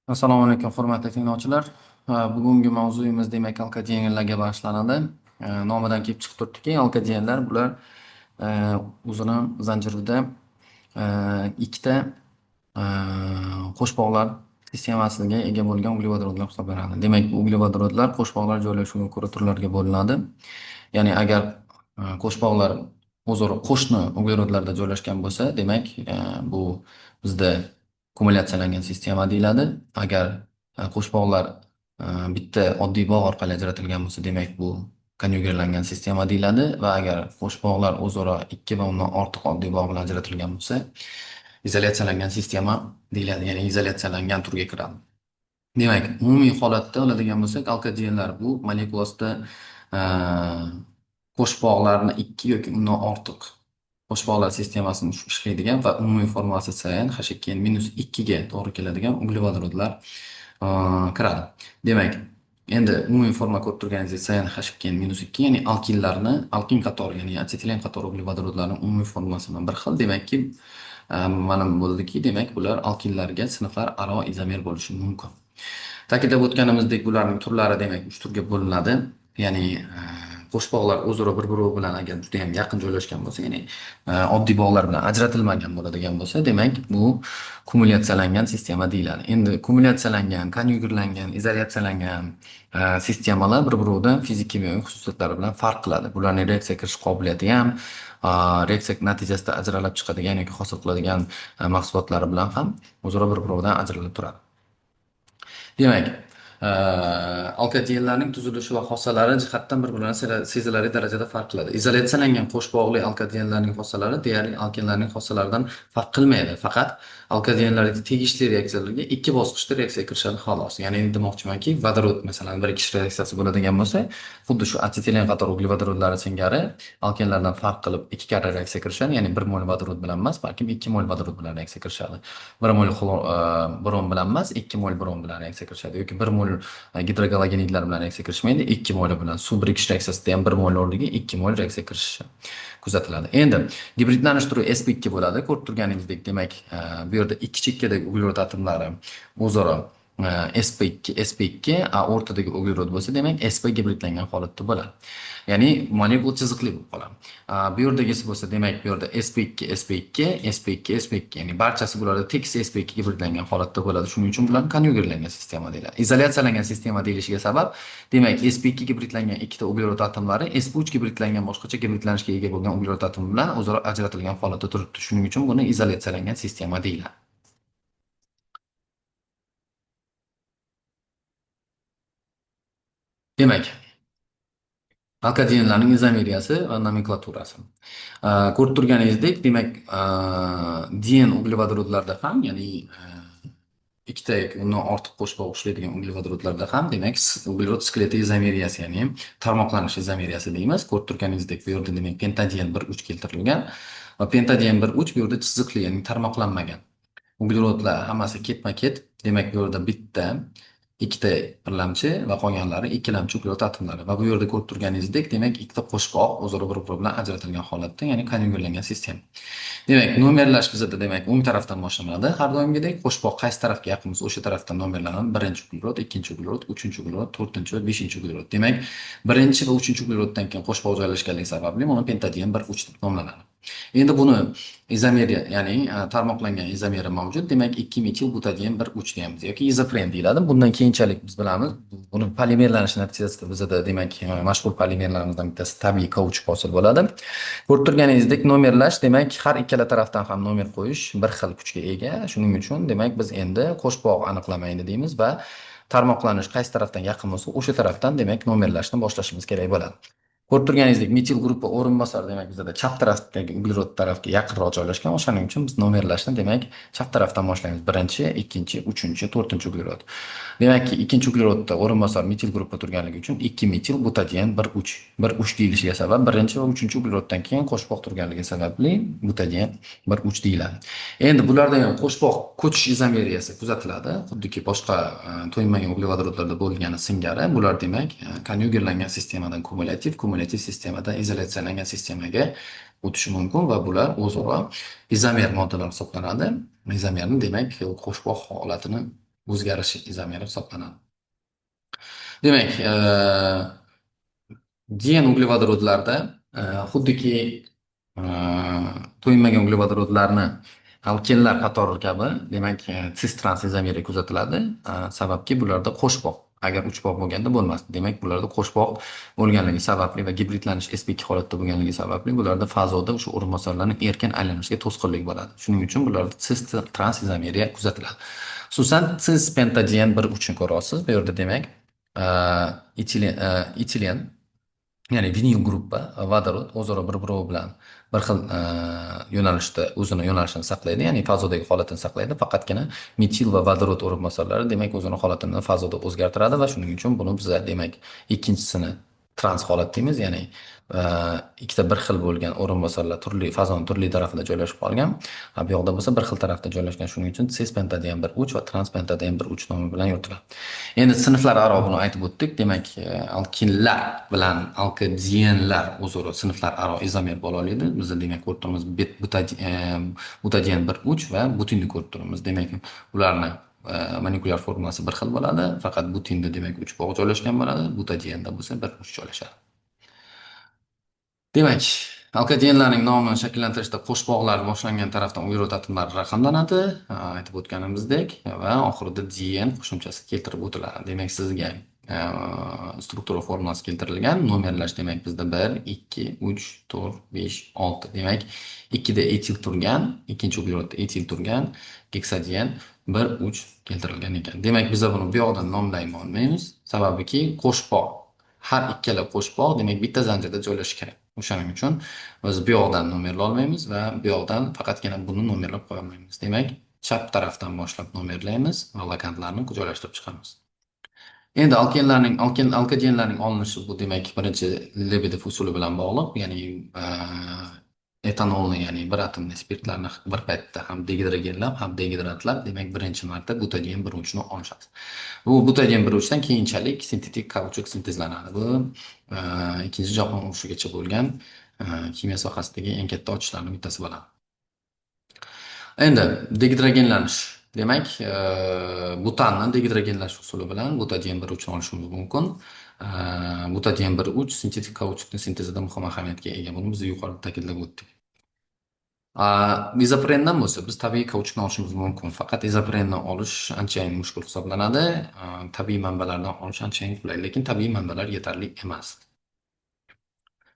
Assalomu alaykum, hurmatli tinglovchilar. Bugungi mavzuyimiz demak alkogenilarga bag'ishlanadi. Nomidan kelib chiqib turibdiki, alkogenlar bular e, o'zini zanjirida ikkita e, qo'shbog'lar sistemasiga ega bo'lgan uglevodorodlar hisoblanadi. Demak, bu uglevodorodlar qo'shbog'lar joylashuviga ko'ra turlarga bo'linadi. Ya'ni agar qo'shbog'lar o'zaro qo'shni uglerodlarda joylashgan bo'lsa, demak, bu bizda kumulyatsiyalangan sistema deyiladi. Agar qo'shbog'lar bitta oddiy bog' orqali ajratilgan bo'lsa, demak bu konjugerlangan sistema deyiladi va agar qo'shbog'lar o'zaro ikki va undan ortiq oddiy bog' bilan ajratilgan bo'lsa, izolyatsiyalangan sistema deyiladi, ya'ni izolyatsiyalangan turga kiradi. Demak, umumiy holatda oladigan bo'lsak, alkogenlar bu molekulasida qo'shbog'larni ikki yoki undan ortiq qo'shbog'lar sistemasini ishlaydigan va umumiy formasi sayin H2N-2 ga to'g'ri keladigan uglevodorodlar kiradi. Demak, endi umumiy forma ko'rib turganingizdek sayin H2N-2, ya'ni alkin qatori, ya'ni asetilen qatori uglevodorodlarning umumiy formasi bilan bir xil. Demakki, ma'lum bo'ldiki, demak bular alkinlarga sinflar aro izomer bo'lishi mumkin. Ta'kidlab o'tganimizdek, bularning turlari demak 3 turga bo'linadi. Ya'ni qo'shbog'lar o'zaro bir-biri bilan agar juda ham yaqin joylashgan bo'lsa, ya'ni oddiy bog'lar bilan ajratilmagan bo'ladigan bo'lsa, demak bu kumulyatsiyalangan sistema deyiladi. Endi kumulyatsiyalangan, konjugerlangan, izolyatsiyalangan sistemalar bir-biridan fizik-kimyoviy xususiyatlari bilan farq qiladi. Bularning reaksiya kirish qobiliyati ham, reaksiya natijasida ajralib chiqadigan yoki hosil qiladigan mahsulotlari bilan ham o'zaro bir-biridan ajralib turadi. Demak, alkogenlarning tuzilishi va xossalari jihatdan bir-biridan sezilarli darajada farq qiladi. Izolyatsiyalangan qo'shbog'li alkogenlarning xossalari deyarli alkenlarning xossalaridan farq qilmaydi. Faqat alkogenlardagi tegishli reaksiyalarga ikki bosqichda reaksiya kirishadi xolos. Ya'ni demoqchimanki, vodorod masalan bir kishi reaksiyasi bo'ladigan bo'lsa, xuddi shu asetilen qator uglevodorodlari singari alkenlardan farq qilib ikki karra reaksiya kirishadi. Ya'ni 1 mol vodorod bilan emas, balkim 2 mol vodorod bilan reaksiya kirishadi. 1 mol boron bilan emas, 2 mol boron bilan reaksiya kirishadi yoki 1 mol gidrogalogenidlar bilan reaksiya kirishmaydi. 2 mol bilan suv birikish reaksiyasida ham 1 mol o'rniga 2 mol reaksiya kirishi kuzatiladi. Endi gibridlanish turi sp2 bo'ladi. Ko'rib turganingizdek, demak, bu yerda ikki chekkadagi uglerod atomlari o'zaro sp2, o'rtadagi uglerod bo'lsa, demak sp gibridlangan holatda bo'ladi. Ya'ni molekula chiziqli bo'lib qoladi. Bu yerdagisi bo'lsa, demak, bu yerda sp2, ya'ni barchasi bularda tekis sp2 gibridlangan holatda bo'ladi. Shuning uchun bularni konjugerlangan sistema deyiladi. Izolyatsiyalangan sistema deyilishiga sabab, demak, sp2 gibridlangan ikkita uglerod atomlari sp3 gibridlangan boshqacha gibridlanishga ega bo'lgan uglerod atomi bilan o'zaro ajratilgan holatda turibdi. Shuning uchun buni izolyatsiyalangan sistema deyiladi. Demak, alkogenlarning izomeriyasi va nomenklaturasi. Ko'rib turganingizdek, demak, diyen uglevodorodlarda ham, ya'ni ikkita yoki undan ortiq qo'shbog' ishlaydigan uglevodorodlarda ham, demak, uglerod skeleti izomeriyasi, ya'ni tarmoqlanish izomeriyasi deymiz. Ko'rib turganingizdek, bu yerda demak pentadiyen 1,3 keltirilgan va pentadiyen 1,3 bu yerda chiziqli, ya'ni tarmoqlanmagan. Uglerodlar hammasi ketma-ket, demak, bu yerda bitta ikkita birlamchi va qolganlari ikkilamchi uglerod atomlari va bu yerda ko'rib turganingizdek, demak, ikkita qo'shbog' o'zaro bir-biri bilan ajratilgan holatda, ya'ni konjugerlangan sistema. Demak, nomerlash bizda demak o'ng tarafdan boshlanadi. Har doimgidek qo'shbog' qaysi tarafga yaqin bo'lsa, o'sha tarafdan nomerlanadi. Birinchi uglerod, ikkinchi uglerod, uchinchi uglerod, to'rtinchi va beshinchi uglerod. Demak, birinchi va uchinchi ugleroddan keyin qo'shbog' joylashganligi sababli buni pentadiyen 1,3 deb nomlanadi. Endi buni izomeriya, ya'ni tarmoqlangan izomeri mavjud. Demak, 2 metil butadiyen 1,3 deymiz yoki izopren deyiladi. Bundan keyinchalik biz bilamiz, buni polimerlanish natijasida bizda demak mashhur polimerlarimizdan bittasi tabiiy kauchuk hosil bo'ladi. Ko'rib turganingizdek, nomerlash demak har ikkala tarafdan ham nomer qo'yish bir xil kuchga ega. Shuning uchun demak biz endi qo'shbog' aniqlamaydi deymiz va tarmoqlanish qaysi tarafdan yaqin bo'lsa, o'sha tarafdan demak nomerlashni boshlashimiz kerak bo'ladi. Ko'rib turganingizdek, metil guruhi o'rinbosar demak bizda chap tarafdagi uglerod tarafga yaqinroq joylashgan. O'shaning uchun biz nomerlashni demak chap tarafdan boshlaymiz. Birinchi, ikkinchi, uchinchi, to'rtinchi uglerod. Demakki, ikkinchi uglerodda o'rinbosar metil guruhi turganligi uchun 2 metil butadiyen 1,3 deyilishiga sabab birinchi va uchinchi ugleroddan keyin qo'shbog' turganligi sababli butadiyen 1,3 deyiladi. Endi bularda ham qo'shbog' ko'chish izomeriyasi kuzatiladi. Xuddiki boshqa to'ymagan uglevodorodlarda bo'lgani singari, bular demak konjugerlangan sistemadan kumulyativ sistemadan izolyatsiyalangan sistemaga o'tishi mumkin va bular o'zaro izomer moddalar hisoblanadi. Izomerni demak qo'shbog' holatini o'zgarish izomeri hisoblanadi. Demak, Diyen uglevodorodlarda xuddiki e, to'yinmagan uglevodorodlarni alkenlar qatori kabi, demak, cis trans izomeriya kuzatiladi. Sababki bularda qo'sh bog', agar uch bog' bo'lganda bo'lmasdi. Demak, bularda qo'sh bog' bo'lganligi sababli va gibridlanish sp2 holatda bo'lganligi sababli bularda fazoda o'sha o'rinbosarlarning erkin aylanishiga to'sqinlik bo'ladi. Shuning uchun bularda cis trans izomeriya kuzatiladi. Xususan, cis pentadiyen 1-3 ni ko'ryapsiz. Bu yerda demak, etilen, ya'ni vinil gruppa vodorod o'zaro bir-biri bilan bir xil yo'nalishda o'zini yo'nalishini saqlaydi, ya'ni fazodagi holatini saqlaydi. Faqatgina metil va vodorod o'rinbosarlari demak o'zini holatini fazoda o'zgartiradi va shuning uchun buni biz demak ikkinchisini trans holat deymiz, ya'ni ikkita bir xil bo'lgan o'rinbosarlar turli fazon turli tarafida joylashib qolgan. Bu yoqda bo'lsa bir xil tarafda joylashgan, shuning uchun cis pentadian 1-3 va trans pentadian 1-3 nomi bilan yuritiladi. Endi sinflararo buni aytib o'tdik. Demak, alkinlar bilan alkadienlar o'zaro sinflararo izomer bo'la oladi. Biz demak ko'rib turibmiz butadian 1-3 va butinni ko'rib turibmiz. Demak, ularni molekulyar formulasi bir xil bo'ladi, faqat butinda demak 3 bog' joylashgan bo'ladi, butadienda bo'lsa 1-3 joylashadi. Demak, alkadeniyalarning nomini shakllantirishda qo'sh bog'lar boshlangan tarafdan uglerod atomlari raqamlanadi, aytib o'tganimizdek, va oxirida dien qo'shimchasi keltirib o'tiladi. Demak, sizga struktura formulasi keltirilgan. Nomerlash demak bizda 1, 2, 3, 4, 5, 6. Demak, 2 da etil turgan, ikkinchi uglerodda etil turgan, heksadien 1, 3 keltirilgan ekan. Demak, biz buni bu yoqdan nomlay olmaymiz. Sababiki qo'sh bog', har ikkala qo'sh bog' demak bitta zanjirda joylashishi kerak. O'shaning uchun biz bu yoqdan nomerlay olmaymiz va bu yoqdan faqatgina buni nomerlab qo'ya olmaymiz. Demak, chap tarafdan boshlab nomerlaymiz va vakantlarni joylashtirib chiqamiz. Endi alkagenlarning olinishi bu demak birinchi Lebedev usuli bilan bog'liq, ya'ni etanolni, ya'ni bir atomli spirtlarni bir paytda ham degidrogenlab, ham degidratlab, demak birinchi marta butadiyen 1-3 ni olishadi. Bu butadiyen 1-3 dan keyinchalik sintetik kauchuk sintezlanadi. Bu Ikkinchi jahon urushigacha bo'lgan kimyo sohasidagi eng katta ochishlarning bittasi bo'ladi. Endi degidrogenlanish. Demak, butanni degidrogenlash usuli bilan butadiyen 1-3 ni olishimiz mumkin. Butadiyen 1-3 sintetik kauchukning sintezida muhim ahamiyatga ega. Buni biz yuqorida ta'kidlab o'tdik. Izoprendan bo'lsa biz tabiiy kauchukni olishimiz mumkin. Faqat izoprenni olish anchayin mushkul hisoblanadi. Tabiiy manbalardan olish anchayin qulay, lekin tabiiy manbalar yetarli emas.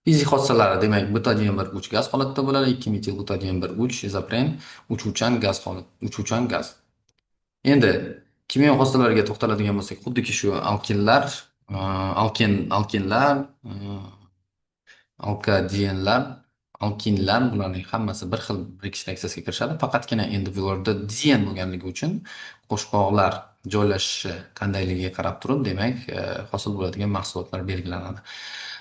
Fizik xossalari demak butadiyen 1-3 gaz holatda bo'ladi, 2-metil butadiyen 1-3 izopren uchuvchan gaz holat, uchuvchan gaz. Endi kimyo xossalariga to'xtaladigan bo'lsak, xuddiki shu alkinlar, alkinlar, alkadienlar, alkinlar bularning hammasi bir xil birikish reaksiyasiga kirishadi. Faqatgina endi bularda dien bo'lganligi uchun qo'shbog'lar joylashishi qandayligiga qarab turib, demak, hosil bo'ladigan mahsulotlar belgilanadi.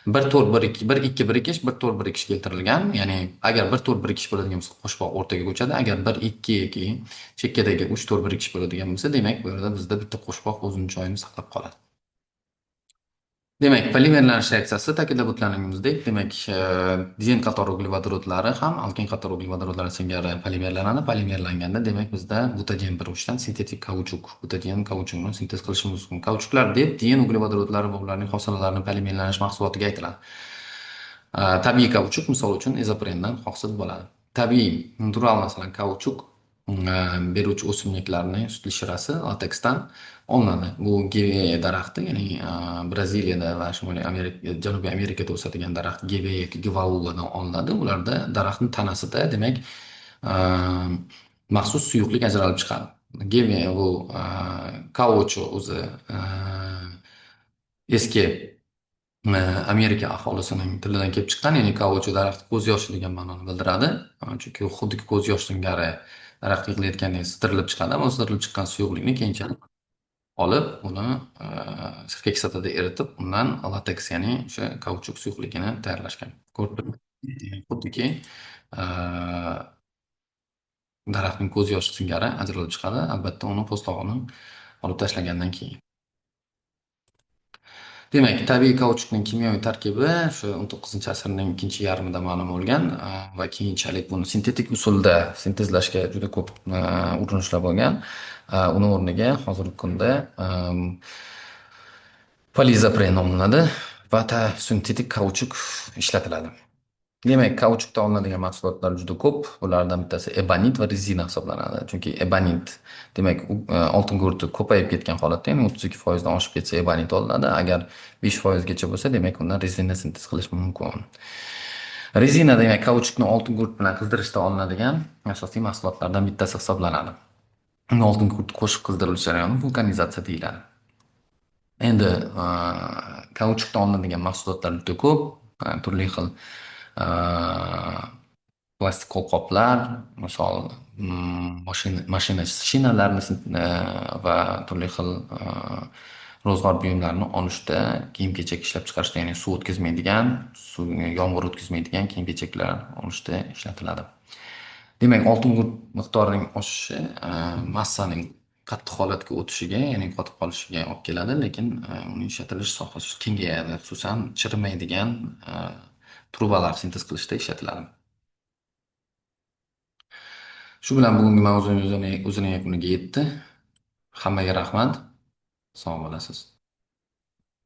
1-4, 1-2, 1-2 birikish, 1-4 birikish keltirilgan. Ya'ni agar 1-4 birikish bo'ladigan bo'lsa, qo'shbog' o'rtaga ko'chadi. Agar 1-2 chekkadagi 3-4 birikish bo'ladigan bo'lsa, demak, bu yerda bizda bitta qo'shbog' o'zining joyini saqlab qoladi. Demak, polimerlanish reaksiyasi ta'kidlab o'tganimizdek, demak, diyen qator uglevodorodlari ham alkin qator uglevodorodlar singari polimerlanadi. Polimerlanganda, demak, bizda butadiyen 1-3 dan sintetik kauchuk, butadiyen kauchukni sintez qilishimiz mumkin. Kauchuklar deb diyen uglevodorodlari va ularning hosilalarini polimerlanish mahsulotiga aytiladi. Tabiiy kauchuk, misol uchun, izoprendan hosil bo'ladi. Tabiiy, natural, masalan, kauchuk beruvchi o'simliklarning sutli shirasi lateksdan olinadi. Bu Geveya daraxti, ya'ni Braziliyada va Shimoliy Amerika, Janubiy Amerikada o'sadigan daraxt Geveya givauladan olinadi. Ularda daraxtning tanasida, demak, maxsus suyuqlik ajralib chiqadi. Geveya bu kauchu o'zi eski Amerika aholisining tilidan kelib chiqqan, ya'ni kauchu daraxti ko'z yoshi degan ma'noni bildiradi. Chunki xuddiki ko'z yosh singari daraxt yig'layotgandek sidirilib chiqadi, va sidirilib chiqqan suyuqlikni keyinchalik olib, uni sirka kislotada eritib, undan lateks, ya'ni o'sha kauchuk suyuqligini tayyorlashgan. Xuddiki daraxtning ko'z yoshi singari ajralib chiqadi, albatta uni po'stlog'ini olib tashlagandan keyin. Demak, tabiiy kauchukning kimyoviy tarkibi shu 19 asrning ikkinchi yarmida ma'lum bo'lgan va keyinchalik buni sintetik usulda sintezlashga juda ko'p urinishlar bo'lgan. Uni o'rniga hozirgi kunda polizapren nomlanadi va sintetik kauchuk ishlatiladi. Demak, kauchukdan olinadigan mahsulotlar juda ko'p. Bulardan bittasi ebonit va rezina hisoblanadi. Chunki ebonit, demak, oltin gurti ko'payib ketgan holatda, ya'ni 32% dan oshib ketsa ebonit olinadi. Agar 5% gacha bo'lsa, demak, undan rezina sintez qilish mumkin. Rezina demak, kauchukni oltin gurt bilan qizdirishda olinadigan asosiy mahsulotlardan bittasi hisoblanadi. Unga oltin gurt qo'shib qizdirilish jarayoni vulkanizatsiya deyiladi. Endi kauchukdan olinadigan mahsulotlar juda ko'p, turli xil plastik qo'lqoplar, misol mashina shinalarini va turli xil ro'zg'or buyumlarini olishda, kiyim-kechak ishlab chiqarishda, ya'ni suv o'tkazmaydigan, yomg'ir o'tkazmaydigan kiyim-kechaklar olishda ishlatiladi. Demak, oltin miqdorining oshishi massaning qattiq holatga o'tishiga, ya'ni qotib qolishiga olib keladi, lekin uning ishlatilish sohasi kengayadi, xususan chirimaydigan trubalar sintez qilishda ishlatiladi. Shu bilan bugungi mavzuimiz o'zini yakuniga yetdi. Hammaga rahmat. Sog' bo'lasiz.